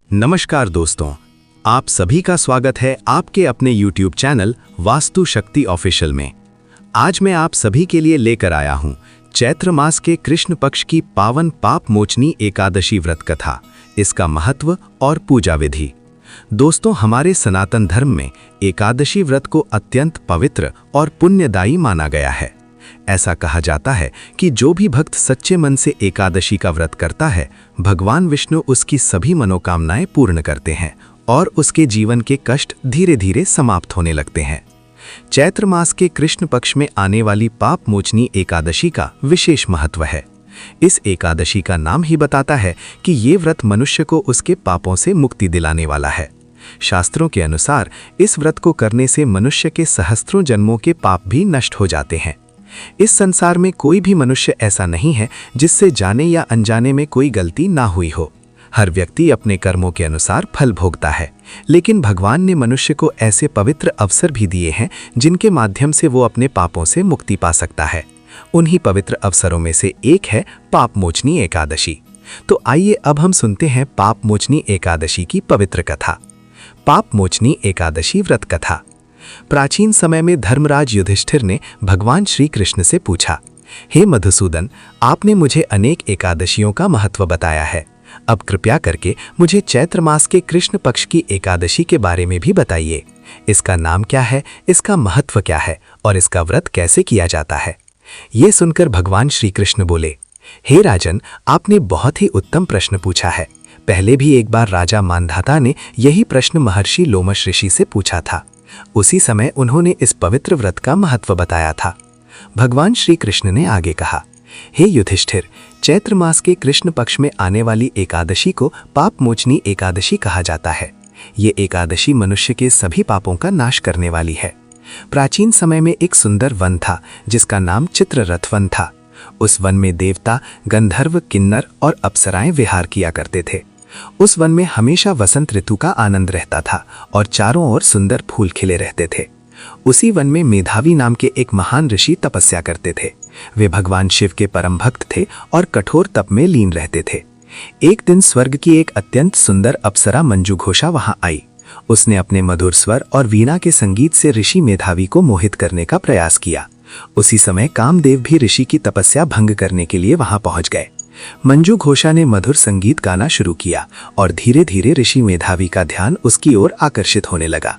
नमस्कार दोस्तों, आप सभी का स्वागत है आपके अपने YouTube चैनल वास्तु शक्ति ऑफिशियल में। आज मैं आप सभी के लिए लेकर आया हूं चैत्र मास के कृष्ण पक्ष की पावन पाप मोचनी एकादशी व्रत कथा, इसका महत्व और पूजा विधि। दोस्तों, हमारे सनातन धर्म में एकादशी व्रत को अत्यंत पवित्र और पुण्यदायी माना गया है। ऐसा कहा जाता है कि जो भी भक्त सच्चे मन से एकादशी का व्रत करता है, भगवान विष्णु उसकी सभी मनोकामनाएं पूर्ण करते हैं और उसके जीवन के कष्ट धीरे धीरे समाप्त होने लगते हैं। चैत्र मास के कृष्ण पक्ष में आने वाली पाप मोचनी एकादशी का विशेष महत्व है। इस एकादशी का नाम ही बताता है कि ये व्रत मनुष्य को उसके पापों से मुक्ति दिलाने वाला है। शास्त्रों के अनुसार इस व्रत को करने से मनुष्य के सहस्त्रों जन्मों के पाप भी नष्ट हो जाते हैं। इस संसार में कोई भी मनुष्य ऐसा नहीं है जिससे जाने या अनजाने में कोई गलती ना हुई हो। हर व्यक्ति अपने कर्मों के अनुसार फल भोगता है, लेकिन भगवान ने मनुष्य को ऐसे पवित्र अवसर भी दिए हैं जिनके माध्यम से वो अपने पापों से मुक्ति पा सकता है। उन्हीं पवित्र अवसरों में से एक है पाप मोचनी एकादशी। तो आइए अब हम सुनते हैं पाप मोचनी एकादशी की पवित्र कथा। पाप मोचनी एकादशी व्रत कथा। प्राचीन समय में धर्मराज युधिष्ठिर ने भगवान श्री कृष्ण से पूछा, हे मधुसूदन, आपने मुझे अनेक एकादशियों का महत्व बताया है, अब कृपया करके मुझे चैत्र मास के कृष्ण पक्ष की एकादशी के बारे में भी बताइए। इसका नाम क्या है, इसका महत्व क्या है और इसका व्रत कैसे किया जाता है। ये सुनकर भगवान श्री कृष्ण बोले, हे राजन, आपने बहुत ही उत्तम प्रश्न पूछा है। पहले भी एक बार राजा मानधाता ने यही प्रश्न महर्षि लोमश ऋषि से पूछा था। उसी समय उन्होंने इस पवित्र व्रत का महत्व बताया था। भगवान श्री कृष्ण ने आगे कहा, हे युधिष्ठिर, चैत्र मास के कृष्ण पक्ष में आने वाली एकादशी को पाप मोचनी एकादशी कहा जाता है। ये एकादशी मनुष्य के सभी पापों का नाश करने वाली है। प्राचीन समय में एक सुंदर वन था जिसका नाम चित्ररथ वन था। उस वन में देवता, गंधर्व, किन्नर और अप्सराएं विहार किया करते थे। उस वन में हमेशा वसंत ऋतु का आनंद रहता था और चारों ओर सुंदर फूल खिले रहते थे। उसी वन में मेधावी नाम के एक महान ऋषि तपस्या करते थे। वे भगवान शिव के परम भक्त थे और कठोर तप में लीन रहते थे। एक दिन स्वर्ग की एक अत्यंत सुंदर अप्सरा मंजू घोषा वहां आई। उसने अपने मधुर स्वर और वीणा के संगीत से ऋषि मेधावी को मोहित करने का प्रयास किया। उसी समय कामदेव भी ऋषि की तपस्या भंग करने के लिए वहां पहुंच गए। मंजू घोषा ने मधुर संगीत गाना शुरू किया और धीरे धीरे ऋषि मेधावी का ध्यान उसकी ओर आकर्षित होने लगा।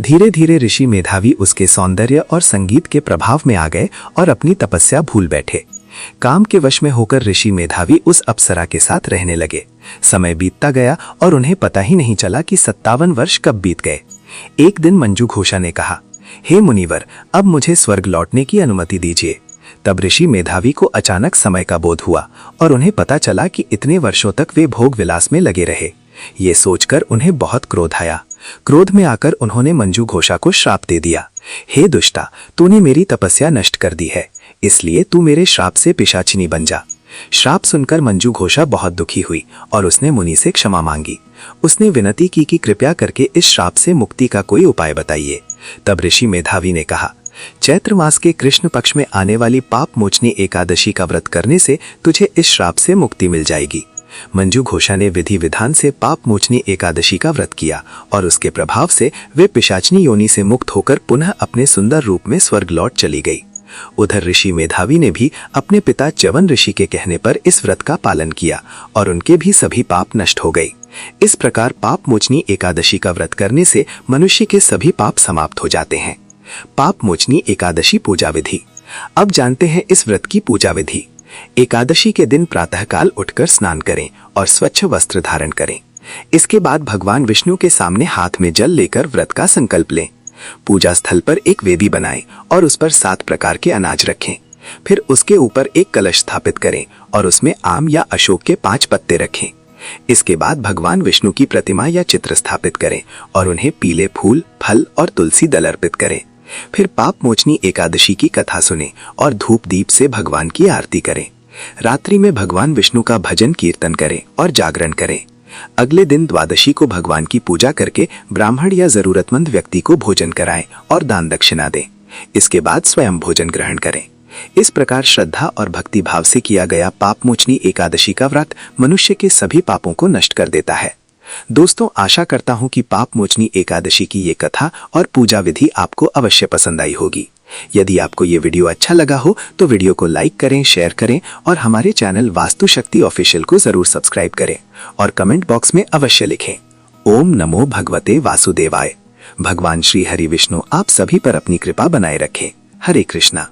धीरे धीरे ऋषि मेधावी उसके सौंदर्य और संगीत के प्रभाव में आ गए और अपनी तपस्या भूल बैठे। काम के वश में होकर ऋषि मेधावी उस अप्सरा के साथ रहने लगे। समय बीतता गया और उन्हें पता ही नहीं चला कि 57 वर्ष कब बीत गए। एक दिन मंजू घोषा ने कहा, हे मुनिवर, अब मुझे स्वर्ग लौटने की अनुमति दीजिए। तब ऋषि मेधावी को अचानक समय का बोध हुआ और उन्हें पता चला कि इतने वर्षों तक वे भोग विलास में लगे रहे। ये सोचकर उन्हें बहुत क्रोध आया। क्रोध में आकर उन्होंने मंजू घोषा को श्राप दे दिया, हे दुष्टा, तूने मेरी तपस्या नष्ट कर दी है, इसलिए तू मेरे श्राप से पिशाचिनी बन जा। श्राप सुनकर मंजू घोषा बहुत दुखी हुई और उसने मुनि से क्षमा मांगी। उसने विनती की कि कृपया करके इस श्राप से मुक्ति का कोई उपाय बताइए। तब ऋषि मेधावी ने कहा, चैत्र मास के कृष्ण पक्ष में आने वाली पाप मोचनी एकादशी का व्रत करने से तुझे इस श्राप से मुक्ति मिल जाएगी। मंजू घोषा ने विधि विधान से पाप मोचनी एकादशी का व्रत किया और उसके प्रभाव से वे पिशाचनी योनि से मुक्त होकर पुनः अपने सुंदर रूप में स्वर्ग लौट चली गई। उधर ऋषि मेधावी ने भी अपने पिता च्यवन ऋषि के कहने पर इस व्रत का पालन किया और उनके भी सभी पाप नष्ट हो गए। इस प्रकार पाप मोचनी एकादशी का व्रत करने से मनुष्य के सभी पाप समाप्त हो जाते हैं। पाप मोचनी एकादशी पूजा विधि। अब जानते हैं इस व्रत की पूजा विधि। एकादशी के दिन प्रातःकाल उठकर स्नान करें और स्वच्छ वस्त्र धारण करें। इसके बाद भगवान विष्णु के सामने हाथ में जल लेकर व्रत का संकल्प लें। पूजा स्थल पर एक वेदी बनाएं और उस पर 7 प्रकार के अनाज रखें। फिर उसके ऊपर एक कलश स्थापित करें और उसमें आम या अशोक के 5 पत्ते रखें। इसके बाद भगवान विष्णु की प्रतिमा या चित्र स्थापित करें और उन्हें पीले फूल, फल और तुलसी दल अर्पित करें। फिर पाप मोचनी एकादशी की कथा सुनें और धूप दीप से भगवान की आरती करें। रात्रि में भगवान विष्णु का भजन कीर्तन करें और जागरण करें। अगले दिन द्वादशी को भगवान की पूजा करके ब्राह्मण या जरूरतमंद व्यक्ति को भोजन कराएं और दान दक्षिणा दें। इसके बाद स्वयं भोजन ग्रहण करें। इस प्रकार श्रद्धा और भक्ति भाव से किया गया पाप मोचनी एकादशी का व्रत मनुष्य के सभी पापों को नष्ट कर देता है। दोस्तों, आशा करता हूं कि पाप मोचनी एकादशी की ये कथा और पूजा विधि आपको अवश्य पसंद आई होगी। यदि आपको ये वीडियो अच्छा लगा हो तो वीडियो को लाइक करें, शेयर करें और हमारे चैनल वास्तु शक्ति ऑफिशियल को जरूर सब्सक्राइब करें और कमेंट बॉक्स में अवश्य लिखें ओम नमो भगवते वासुदेवाय। भगवान श्री हरि विष्णु आप सभी पर अपनी कृपा बनाए रखें। हरे कृष्णा।